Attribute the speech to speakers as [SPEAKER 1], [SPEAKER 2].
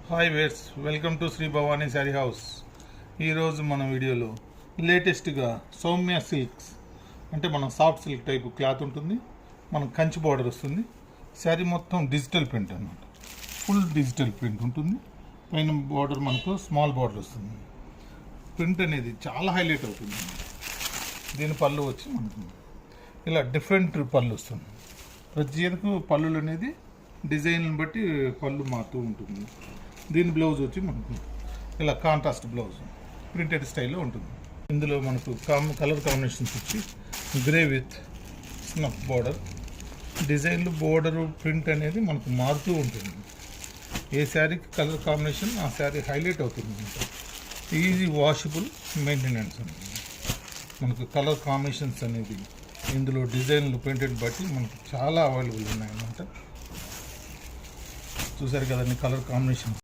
[SPEAKER 1] Hi viewers, welcome to Sri Bhavani sari house. ఈరోజు మన వీడియోలో లేటెస్ట్గా సౌమ్య సిల్క్స్ అంటే మన సాఫ్ట్ సిల్క్ టైపు క్లాత్ ఉంటుంది. మన కంచి బార్డర్ వస్తుంది. శారీ మొత్తం డిజిటల్ ప్రింట్ అన్నమాట. ఫుల్ డిజిటల్ ప్రింట్ ఉంటుంది. పైన బార్డర్ మనకు స్మాల్ బార్డర్ వస్తుంది. ప్రింట్ అనేది చాలా హైలైట్ అవుతుంది. దీని పళ్ళు వచ్చి మనకు ఇలా డిఫరెంట్ పళ్ళు వస్తుంది. ప్రతి చీరకు పళ్ళులు అనేది డిజైన్ని బట్టి పళ్ళు మారుతూ ఉంటుంది. దీని బ్లౌజ్ వచ్చి మనకు ఇలా కాంట్రాస్ట్ బ్లౌజ్ ప్రింటెడ్ స్టైల్లో ఉంటుంది. ఇందులో మనకు కలర్ కాంబినేషన్స్ వచ్చి గ్రే విత్ స్నఫ్ బార్డర్ డిజైన్లు, బోర్డరు, ప్రింట్ అనేది మనకు మారుతూ ఉంటుంది. ఏ శారీకి కలర్ కాంబినేషన్ ఆ శారీ హైలైట్ అవుతుంది. ఈజీ వాషబుల్ మెయింటెనెన్స్ అనేది మనకు కలర్ కాంబినేషన్స్ అనేది ఇందులో డిజైన్లు, ప్రింటెడ్ బట్టి మనకు చాలా అవైలబుల్ ఉన్నాయన్నమాట. చూసారు కదండి కలర్ కాంబినేషన్.